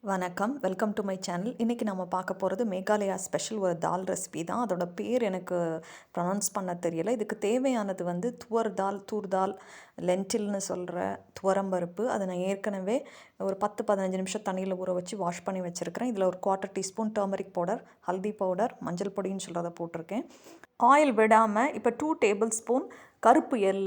வணக்கம், welcome to my channel. இன்றைக்கி நம்ம பார்க்க போகிறது மேகாலயா ஸ்பெஷல் ஒரு தால் ரெசிபி தான். அதோட பேர் எனக்கு ப்ரொனவுன்ஸ் பண்ண தெரியலை. இதுக்கு தேவையானது வந்து துவர் தால், தூர் தால், லென்டில்னு சொல்கிற துவரம்பருப்பு. அதை நான் ஏற்கனவே ஒரு 10-15 நிமிஷம் தண்ணியில் ஊற வச்சு வாஷ் பண்ணி வச்சுருக்கிறேன். இதில் ஒரு 1/4 teaspoon turmeric powder, haldi powder, மஞ்சள் பொடின்னு சொல்கிறத போட்டிருக்கேன். ஆயில் விடாமல் இப்போ 2 டேபிள் ஸ்பூன் கருப்பு எள்,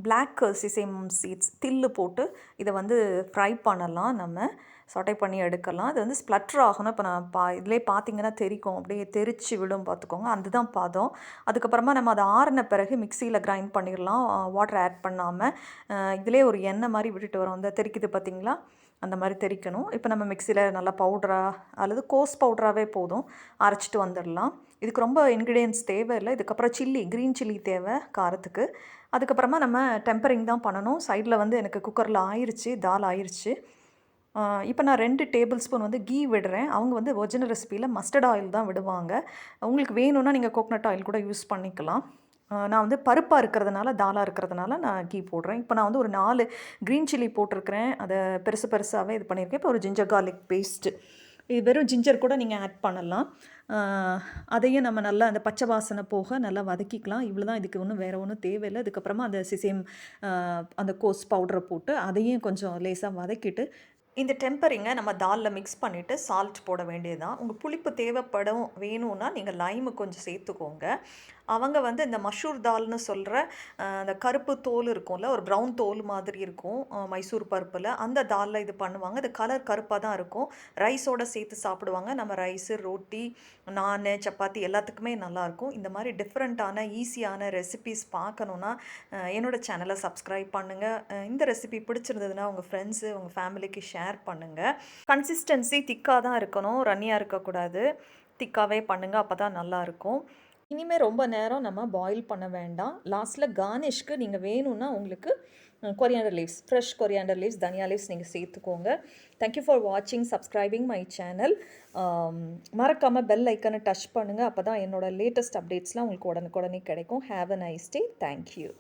பிளாக் சிசேம் சீட்ஸ், தில்லு போட்டு இதை வந்து ஃப்ரை பண்ணலாம். நம்ம சாட்டை பண்ணி எடுக்கலாம். அது வந்து ஸ்ப்ளட்டர் ஆகணும். இப்போ நான் இதிலே பார்த்தீங்கன்னா தெரிக்கும், அப்படியே தெரிச்சு விடும் பார்த்துக்கோங்க. அதுதான் பாதம். அதுக்கப்புறமா நம்ம அதை ஆறின பிறகு மிக்சியில் கிரைண்ட் பண்ணிடலாம், வாட்டர் ஆட் பண்ணாமல். இதிலே ஒரு எண்ணெய் மாதிரி விட்டுட்டு வரும், அந்த தெரிக்குது பார்த்தீங்களா, அந்த மாதிரி தெரிக்கணும். இப்போ நம்ம மிக்சியில் நல்லா பவுடராக அல்லது கோர்ஸ் பவுடராகவே போதும், அரைச்சிட்டு வந்துடலாம். இதுக்கு ரொம்ப இன்க்ரீடியன்ட்ஸ் தேவையில்லை. இதுக்கப்புறம் க்ரீன் சில்லி தேவை காரத்துக்கு. அதுக்கப்புறமா நம்ம டெம்பரிங் தான் பண்ணணும். சைடில் வந்து எனக்கு குக்கரில் ஆயிடுச்சு, தால் ஆயிடுச்சு. இப்போ நான் 2 டேபிள் ஸ்பூன் வந்து கீ விடுறேன். அவங்க வந்து ஒரிஜினல் ரெசிபியில் மஸ்டர்ட் ஆயில் தான் விடுவாங்க. உங்களுக்கு வேணும்னா நீங்கள் கோகனட் ஆயில் கூட யூஸ் பண்ணிக்கலாம். நான் வந்து பருப்பாக இருக்கிறதுனால, தாலாக இருக்கிறதுனால நான் கீ போடுறேன். இப்போ நான் வந்து ஒரு 4 க்ரீன் சில்லி போட்டிருக்கிறேன். அதை பெருசாகவே இது பண்ணியிருக்கேன். இப்போ ஒரு ஜிஞ்சர் கார்லிக் பேஸ்ட்டு, இது வெறும் ஜிஞ்சர் கூட நீங்கள் ஆட் பண்ணலாம். அதையும் நம்ம நல்லா அந்த பச்சை வாசனை போக நல்லா வதக்கிக்கலாம். இவ்வளோ தான், இதுக்கு ஒன்றும் வேறு ஒன்றும் தேவையில்லை. அதுக்கப்புறமா அந்த சிசேம் அந்த கோஸ் பவுடரை போட்டு அதையும் கொஞ்சம் லேசாக வதக்கிட்டு இந்த டெம்பரிங்கை நம்ம தாலில் மிக்ஸ் பண்ணிவிட்டு சால்ட் போட வேண்டியது தான். உங்கள் புளிப்பு வேணும்னா நீங்கள் லைமு கொஞ்சம் சேர்த்துக்கோங்க. அவங்க வந்து இந்த மஷூர் தால்னு சொல்கிற அந்த கருப்பு தோல் இருக்கும்ல, ஒரு ப்ரௌன் தோல் மாதிரி இருக்கும் மைசூர் பருப்பில், அந்த தாலில் இது பண்ணுவாங்க. அது கலர் கருப்பாக தான் இருக்கும். ரைஸோடு சேர்த்து சாப்பிடுவாங்க. நம்ம ரைஸு, ரொட்டி, நான், சப்பாத்தி எல்லாத்துக்குமே நல்லாயிருக்கும். இந்த மாதிரி டிஃப்ரெண்ட்டான ஈஸியான ரெசிபீஸ் பார்க்கணுன்னா என்னோடய சேனலை சப்ஸ்கிரைப் பண்ணுங்கள். இந்த ரெசிபி பிடிச்சிருந்ததுன்னா உங்கள் ஃப்ரெண்ட்ஸு, உங்கள் ஃபேமிலிக்கு ஷேர் பண்ணுங்கள். கன்சிஸ்டன்சி திக்காக தான் இருக்கணும், ரன்னியாக இருக்கக்கூடாது. திக்காகவே பண்ணுங்கள், அப்போ தான் நல்லாயிருக்கும். இனிமேல் ரொம்ப நேரம் நம்ம பாயில் பண்ண வேண்டாம். லாஸ்ட்டில் கார்னிஷ்க்கு நீங்கள் வேணும்னா உங்களுக்கு coriander leaves, fresh coriander leaves, தனியா லீவ்ஸ் நீங்கள் சேர்த்துக்கோங்க. தேங்க்யூ ஃபார் வாட்சிங், சப்ஸ்கிரைபிங் மை சேனல். மறக்காமல் பெல் ஐக்கனை டச் பண்ணுங்கள். அப்போ தான் என்னோடய லேட்டஸ்ட் அப்டேட்ஸ்லாம் உங்களுக்கு உடனுக்குடனே கிடைக்கும். Have a nice day. Thank you.